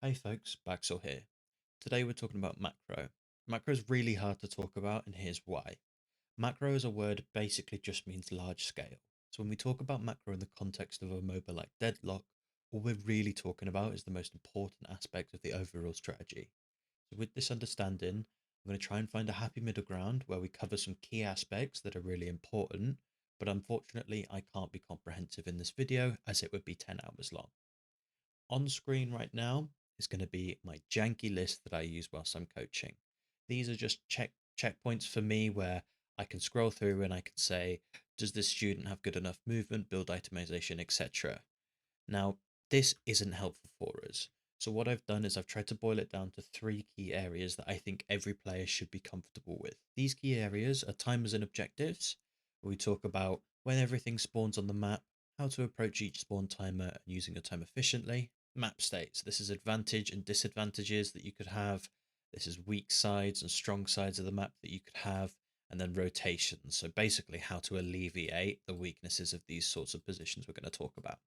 Hey folks, Baxel here. Today we're talking about macro. Macro is really hard to talk about, and here's why. Macro as a word basically just means large scale. So when we talk about macro in the context of a MOBA like Deadlock, all we're really talking about is the most important aspect of the overall strategy. So with this understanding, I'm going to try and find a happy middle ground where we cover some key aspects that are really important, but unfortunately I can't be comprehensive in this video as it would be 10 hours long. On screen right now is going to be my janky list that I use whilst I'm coaching. These are just checkpoints for me where I can scroll through and I can say, does this student have good enough movement, build itemization, etc. Now, this isn't helpful for us. So what I've done is I've tried to boil it down to three key areas that I think every player should be comfortable with. These key areas are timers and objectives, where we talk about when everything spawns on the map, how to approach each spawn timer and using your time efficiently. Map states, this is advantage and disadvantages that you could have. This is weak sides and strong sides of the map that you could have. And then rotations, so basically how to alleviate the weaknesses of these sorts of positions we're going to talk about.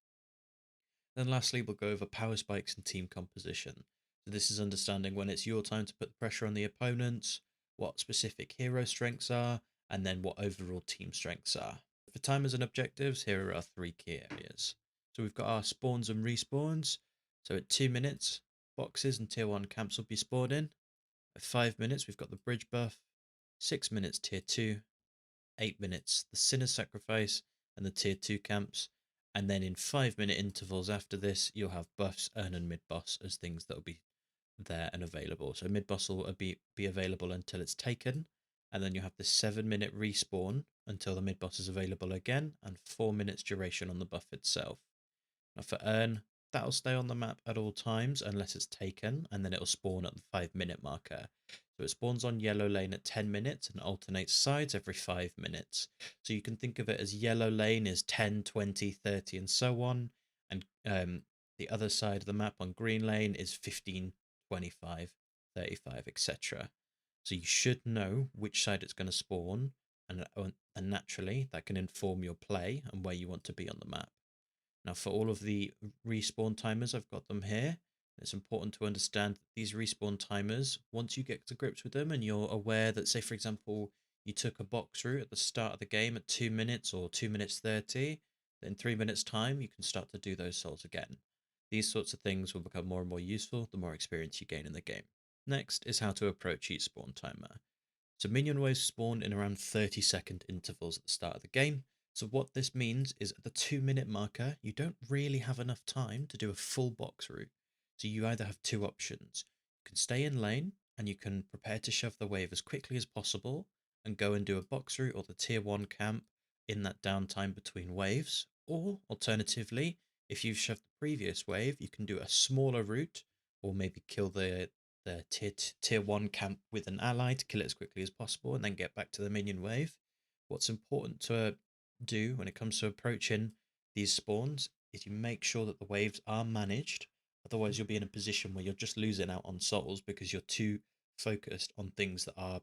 Then lastly, we'll go over power spikes and team composition. So this is understanding when it's your time to put the pressure on the opponents, what specific hero strengths are, and then what overall team strengths are. For timers and objectives, here are our three key areas. So we've got our spawns and respawns. So at 2 minutes, boxes and tier 1 camps will be spawned in. At 5 minutes, we've got the bridge buff. 6 minutes, tier 2. 8 minutes, the Sinner's Sacrifice and the tier 2 camps. And then in 5 minute intervals after this, you'll have buffs, earn, and mid boss as things that will be there and available. So mid boss will be available until it's taken. And then you have the 7 minute respawn until the mid boss is available again, and 4 minutes duration on the buff itself. Now for earn, that'll stay on the map at all times unless it's taken, and then it'll spawn at the 5 minute marker. So it spawns on yellow lane at 10 minutes and alternates sides every 5 minutes. So you can think of it as yellow lane is 10, 20, 30, and so on. And the other side of the map on green lane is 15, 25, 35, etc. So you should know which side it's going to spawn, and naturally that can inform your play and where you want to be on the map. Now for all of the respawn timers, I've got them here. It's important to understand that these respawn timers, once you get to grips with them and you're aware that, say for example, you took a box route at the start of the game at 2 minutes or 2 minutes 30, then 3 minutes time, you can start to do those souls again. These sorts of things will become more and more useful the more experience you gain in the game. Next is how to approach each spawn timer. So minion waves spawn in around 30-second intervals at the start of the game. So what this means is at the 2 minute marker, you don't really have enough time to do a full box route. So you either have two options. You can stay in lane and you can prepare to shove the wave as quickly as possible and go and do a box route or the tier 1 camp in that downtime between waves. Or alternatively, if you've shoved the previous wave, you can do a smaller route or maybe kill the tier 1 camp with an ally to kill it as quickly as possible and then get back to the minion wave. What's important to do when it comes to approaching these spawns is you make sure that the waves are managed. Otherwise, you'll be in a position where you're just losing out on souls because you're too focused on things that are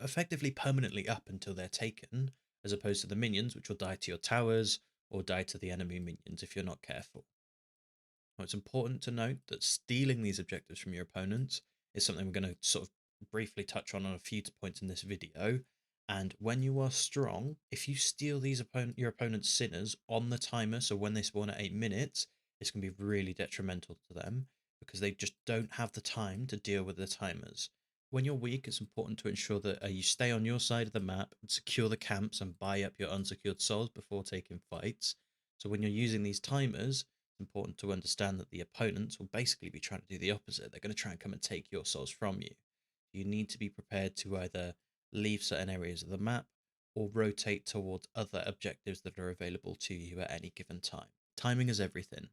effectively permanently up until they're taken, as opposed to the minions, which will die to your towers or die to the enemy minions if you're not careful. Now, it's important to note that stealing these objectives from your opponents is something we're going to sort of briefly touch on a few points in this video. And when you are strong, if you steal your opponent's sinners on the timer, so when they spawn at 8 minutes, it's going to be really detrimental to them because they just don't have the time to deal with the timers. When you're weak, it's important to ensure that you stay on your side of the map and secure the camps and buy up your unsecured souls before taking fights. So when you're using these timers, important to understand that the opponents will basically be trying to do the opposite. They're going to try and come and take your souls from you. You need to be prepared to either leave certain areas of the map or rotate towards other objectives that are available to you at any given time. Timing is everything.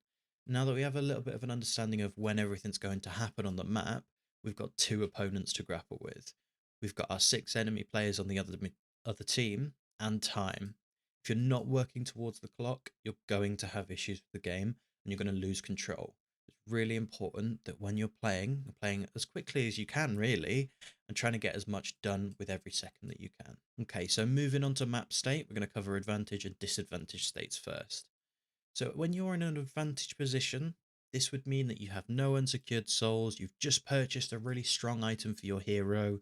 Now that we have a little bit of an understanding of when everything's going to happen on the map, we've got two opponents to grapple with. We've got our 6 enemy players on the other team and time. If you're not working towards the clock, you're going to have issues with the game and you're going to lose control. It's really important that when you're playing as quickly as you can, really, and trying to get as much done with every second that you can. Okay, so moving on to map state, we're going to cover advantage and disadvantage states first. So when you're in an advantage position, This would mean that you have no unsecured souls, you've just purchased a really strong item for your hero,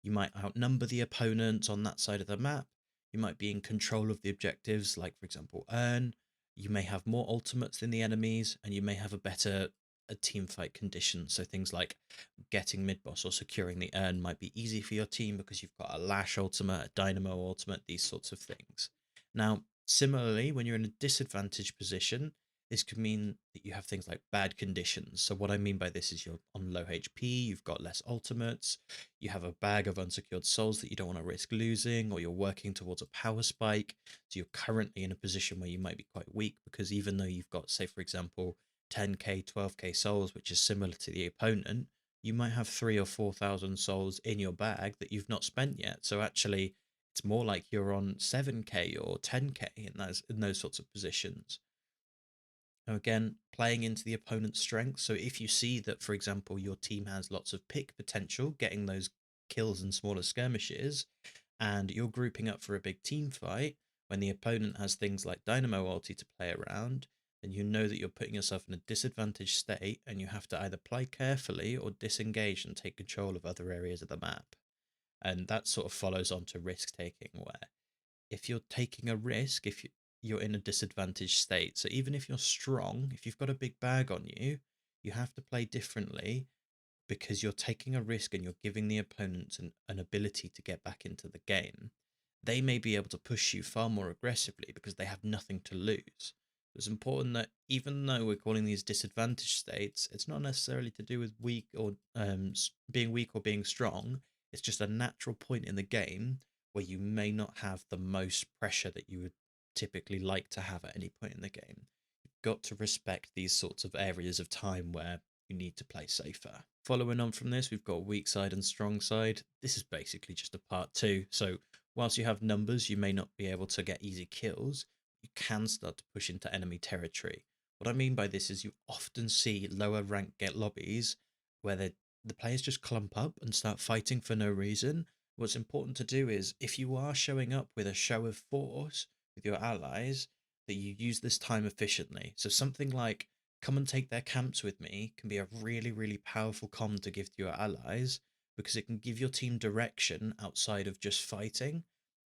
you might outnumber the opponent on that side of the map. You might be in control of the objectives, like, for example, earn. You may have more ultimates than the enemies, and you may have a better team fight condition. So things like getting mid boss or securing the earn might be easy for your team because you've got a Lash ultimate, a Dynamo ultimate, these sorts of things. Now, similarly, when you're in a disadvantaged position, this could mean that you have things like bad conditions. So what I mean by this is you're on low HP, you've got less ultimates, you have a bag of unsecured souls that you don't want to risk losing, or you're working towards a power spike. So you're currently in a position where you might be quite weak because even though you've got, say, for example, 10k, 12k souls, which is similar to the opponent, you might have 3 or 4 thousand souls in your bag that you've not spent yet. So actually, it's more like you're on 7k or 10k in those sorts of positions. Now, again, playing into the opponent's strengths. So if you see that, for example, your team has lots of pick potential, getting those kills in smaller skirmishes, and you're grouping up for a big team fight, when the opponent has things like Dynamo ulti to play around, then you know that you're putting yourself in a disadvantaged state and you have to either play carefully or disengage and take control of other areas of the map. And that sort of follows on to risk taking, where if you're taking a risk, if you're in a disadvantaged state, so even if you're strong, if you've got a big bag on you, you have to play differently because you're taking a risk and you're giving the opponents an ability to get back into the game. They may be able to push you far more aggressively because they have nothing to lose. It's important that even though we're calling these disadvantaged states, it's not necessarily to do with weak or being weak or being strong. It's just a natural point in the game where you may not have the most pressure that you would typically like to have at any point in the game. You've got to respect these sorts of areas of time where you need to play safer. Following on from this, we've got weak side and strong side. This is basically just a part two. So whilst you have numbers, you may not be able to get easy kills. You can start to push into enemy territory. What I mean by this is you often see lower rank get lobbies where the players just clump up and start fighting for no reason. What's important to do is if you are showing up with a show of force with your allies, that you use this time efficiently. So something like come and take their camps with me can be a really, really powerful comm to give to your allies because it can give your team direction outside of just fighting.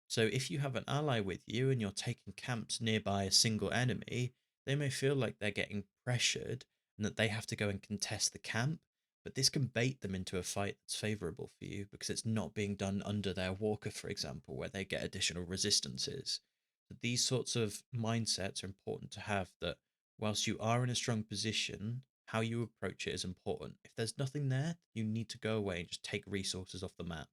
So if you have an ally with you and you're taking camps nearby a single enemy, they may feel like they're getting pressured and that they have to go and contest the camp. But this can bait them into a fight that's favorable for you because it's not being done under their walker, for example, where they get additional resistances. So these sorts of mindsets are important to have, that whilst you are in a strong position, how you approach it is important. If there's nothing there, you need to go away and just take resources off the map.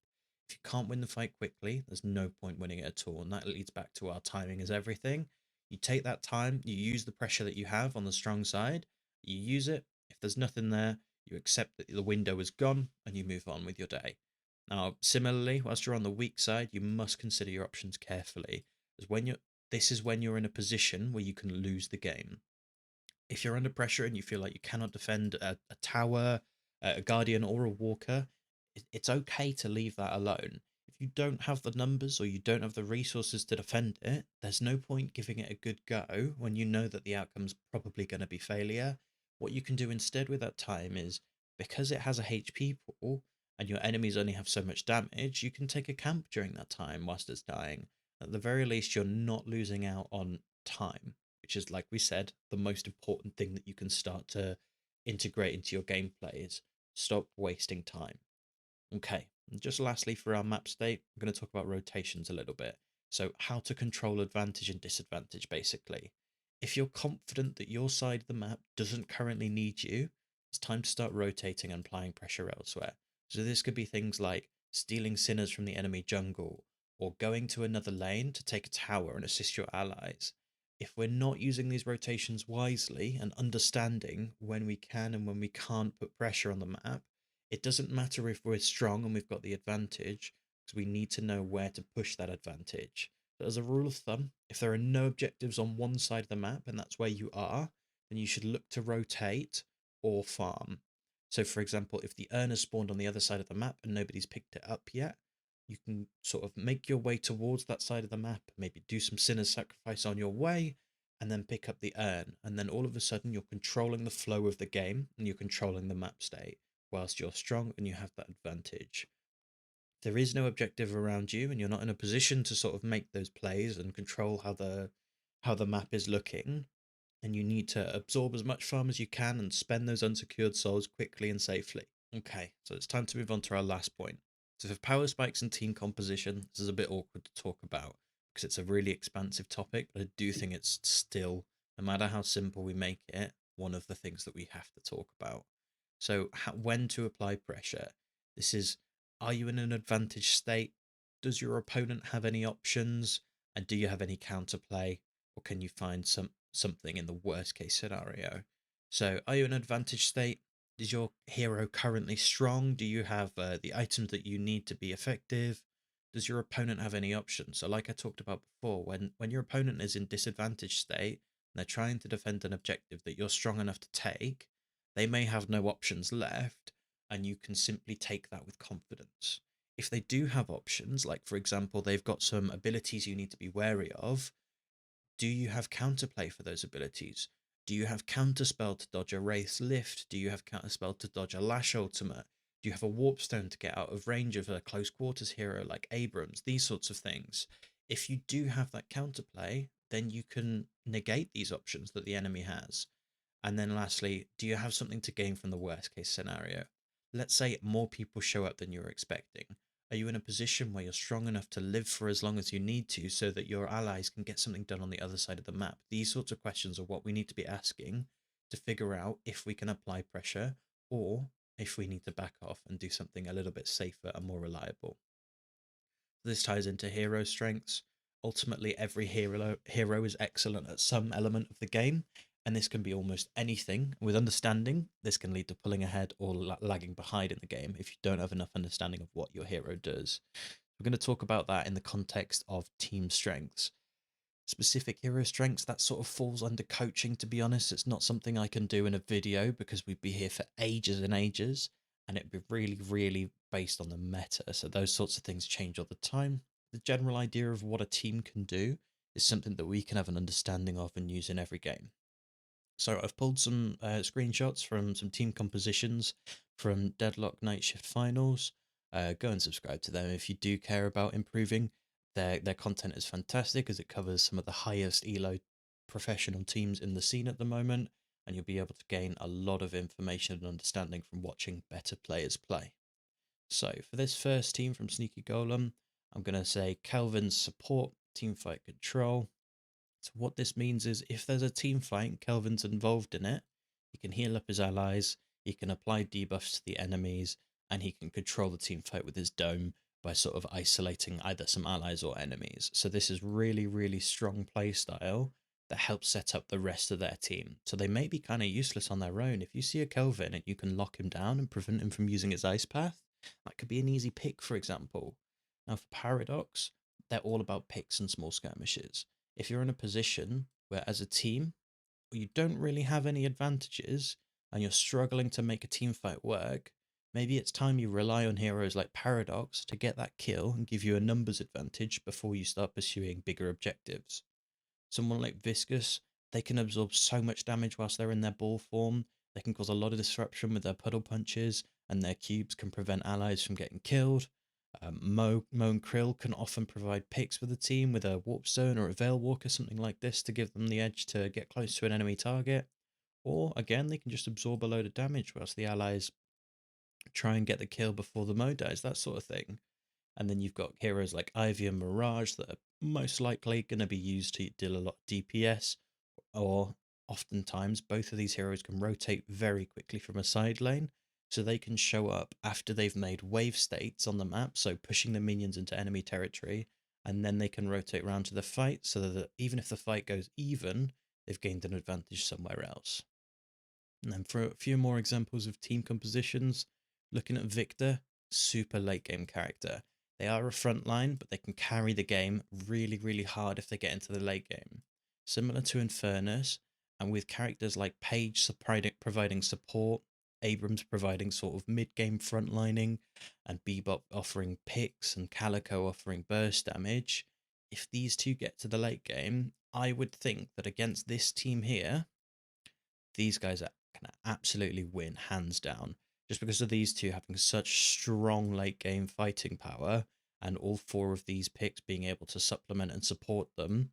If you can't win the fight quickly, there's no point winning it at all. And that leads back to our timing is everything. You take that time, you use the pressure that you have on the strong side, you use it. If there's nothing there, you accept that the window is gone and you move on with your day. Now, similarly, whilst you're on the weak side, you must consider your options carefully, as this is when you're in a position where you can lose the game. If you're under pressure and you feel like you cannot defend a tower, a guardian, or a walker, it's okay to leave that alone. If you don't have the numbers or you don't have the resources to defend it, there's no point giving it a good go when you know that the outcome's probably going to be failure. What you can do instead with that time is, because it has a HP pool and your enemies only have so much damage, you can take a camp during that time whilst it's dying. At the very least, you're not losing out on time, which is, like we said, the most important thing that you can start to integrate into your gameplay is stop wasting time. Okay, and just lastly for our map state, I'm going to talk about rotations a little bit. So how to control advantage and disadvantage, basically. If you're confident that your side of the map doesn't currently need you, it's time to start rotating and applying pressure elsewhere. So this could be things like stealing sinners from the enemy jungle, or going to another lane to take a tower and assist your allies. If we're not using these rotations wisely and understanding when we can and when we can't put pressure on the map, it doesn't matter if we're strong and we've got the advantage, because we need to know where to push that advantage. But as a rule of thumb, if there are no objectives on one side of the map and that's where you are, then you should look to rotate or farm. So, for example, if the urn has spawned on the other side of the map and nobody's picked it up yet, you can sort of make your way towards that side of the map, maybe do some sinner's sacrifice on your way, and then pick up the urn, and then all of a sudden you're controlling the flow of the game and you're controlling the map state whilst you're strong and you have that advantage. There is no objective around you and you're not in a position to sort of make those plays and control how the map is looking, and you need to absorb as much farm as you can and spend those unsecured souls quickly and safely. Okay, so it's time to move on to our last point. So for power spikes and team composition, this is a bit awkward to talk about because it's a really expansive topic, but I do think it's still, no matter how simple we make it, one of the things that we have to talk about. So when to apply pressure. This is, are you in an advantage state? Does your opponent have any options? And do you have any counterplay? Or can you find something in the worst case scenario? So are you in an advantage state? Is your hero currently strong? Do you have the items that you need to be effective? Does your opponent have any options? So like I talked about before, when your opponent is in disadvantage state and they're trying to defend an objective that you're strong enough to take, they may have no options left, and you can simply take that with confidence. If they do have options, like for example, they've got some abilities you need to be wary of, do you have counterplay for those abilities? Do you have counterspell to dodge a Wraith's Lift? Do you have counterspell to dodge a Lash Ultimate? Do you have a Warp Stone to get out of range of a close quarters hero like Abrams? These sorts of things. If you do have that counterplay, then you can negate these options that the enemy has. And then lastly, do you have something to gain from the worst case scenario? Let's say more people show up than you were expecting. Are you in a position where you're strong enough to live for as long as you need to so that your allies can get something done on the other side of the map? These sorts of questions are what we need to be asking to figure out if we can apply pressure or if we need to back off and do something a little bit safer and more reliable. This ties into hero strengths. Ultimately, every hero is excellent at some element of the game, and this can be almost anything. With understanding, this can lead to pulling ahead or lagging behind in the game if you don't have enough understanding of what your hero does. We're going to talk about that in the context of team strengths. Specific hero strengths, that sort of falls under coaching, to be honest. It's not something I can do in a video because we'd be here for ages and ages, and it'd be really, really based on the meta. So those sorts of things change all the time. The general idea of what a team can do is something that we can have an understanding of and use in every game. So I've pulled some screenshots from some team compositions from Deadlock Night Shift Finals. Go and subscribe to them if you do care about improving. Their content is fantastic as it covers some of the highest elo professional teams in the scene at the moment, and you'll be able to gain a lot of information and understanding from watching better players play. So for this first team from Sneaky Golem, I'm going to say Kelvin's support, teamfight control. So what this means is if there's a team fight and Kelvin's involved in it, he can heal up his allies, he can apply debuffs to the enemies, and he can control the team fight with his dome by sort of isolating either some allies or enemies. So this is really, really strong playstyle that helps set up the rest of their team. So they may be kind of useless on their own. If you see a Kelvin and you can lock him down and prevent him from using his ice path, that could be an easy pick, for example. Now for Paradox, they're all about picks and small skirmishes. If you're in a position where as a team you don't really have any advantages and you're struggling to make a team fight work, maybe it's time you rely on heroes like Paradox to get that kill and give you a numbers advantage before you start pursuing bigger objectives. Someone like Viscous, they can absorb so much damage whilst they're in their ball form. They can cause a lot of disruption with their puddle punches, and their cubes can prevent allies from getting killed. Mo and Krill can often provide picks for the team with a Warp Stone or a Veil Walker, something like this, to give them the edge to get close to an enemy target. Or, again, they can just absorb a load of damage whilst the allies try and get the kill before the Mo dies, that sort of thing. And then you've got heroes like Ivy and Mirage that are most likely going to be used to deal a lot of DPS, or oftentimes both of these heroes can rotate very quickly from a side lane, so they can show up after they've made wave states on the map, so pushing the minions into enemy territory, and then they can rotate around to the fight so that even if the fight goes even, they've gained an advantage somewhere else. And then for a few more examples of team compositions, looking at Victor, super late game character. They are a front line, but they can carry the game really, really hard if they get into the late game. Similar to Infernus, and with characters like Paige providing support, Abrams providing sort of mid-game frontlining, and Bebop offering picks, and Calico offering burst damage. If these two get to the late game, I would think that against this team here, these guys can absolutely win hands down, just because of these two having such strong late game fighting power, and all four of these picks being able to supplement and support them.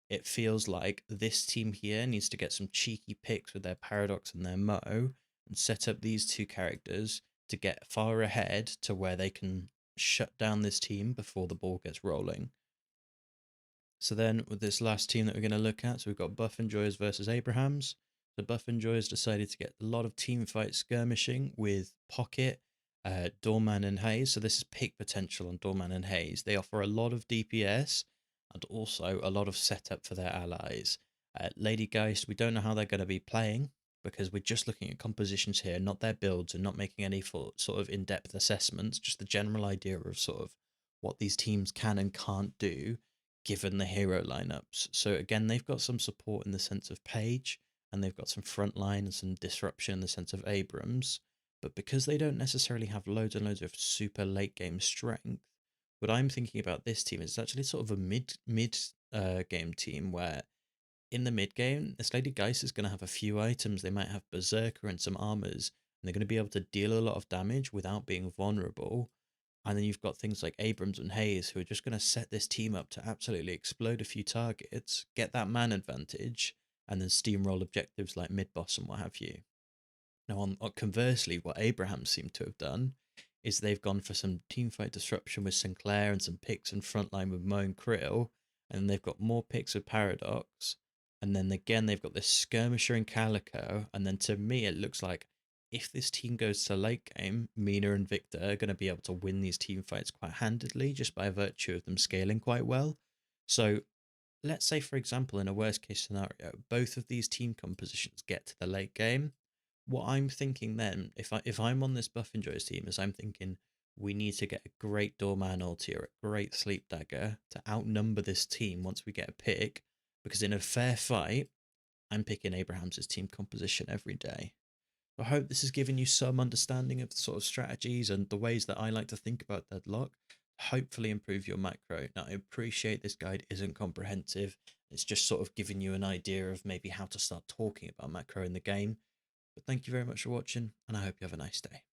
It feels like this team here needs to get some cheeky picks with their Paradox and their Mo and set up these two characters to get far ahead to where they can shut down this team before the ball gets rolling. So then with this last team that we're going to look at, so we've got Buff and Joyers versus Abrahams. So Buff and Joyers decided to get a lot of team fight skirmishing with Pocket, Doorman and Hayes. So this is peak potential on Doorman and Hayes. They offer a lot of DPS and also a lot of setup for their allies. Lady Geist, we don't know how they're going to be playing because we're just looking at compositions here, not their builds and not making any sort of in-depth assessments, just the general idea of sort of what these teams can and can't do given the hero lineups. So again, they've got some support in the sense of Page, and they've got some frontline and some disruption in the sense of Abrams. But because they don't necessarily have loads and loads of super late game strength, what I'm thinking about this team is actually sort of a mid game team where in the mid game, this Lady Geist is going to have a few items. They might have Berserker and some armors, and they're going to be able to deal a lot of damage without being vulnerable. And then you've got things like Abrams and Hayes who are just going to set this team up to absolutely explode a few targets, get that man advantage, and then steamroll objectives like mid boss and what have you. Now, conversely, what Abraham seemed to have done is they've gone for some teamfight disruption with Sinclair and some picks and frontline with Mo and Krill, and they've got more picks with Paradox. And then again, they've got this skirmisher in Calico. And then to me, it looks like if this team goes to late game, Mina and Victor are going to be able to win these team fights quite handedly just by virtue of them scaling quite well. So let's say, for example, in a worst case scenario, both of these team compositions get to the late game. What I'm thinking then, if I'm on this Buff and Joy's team, is I'm thinking we need to get a great Doorman ulti or a great Sleep Dagger to outnumber this team once we get a pick. Because in a fair fight, I'm picking Abraham's team composition every day. I hope this has given you some understanding of the sort of strategies and the ways that I like to think about deadlock. Hopefully improve your macro. Now I appreciate this guide isn't comprehensive. It's just sort of giving you an idea of maybe how to start talking about macro in the game. But thank you very much for watching, and I hope you have a nice day.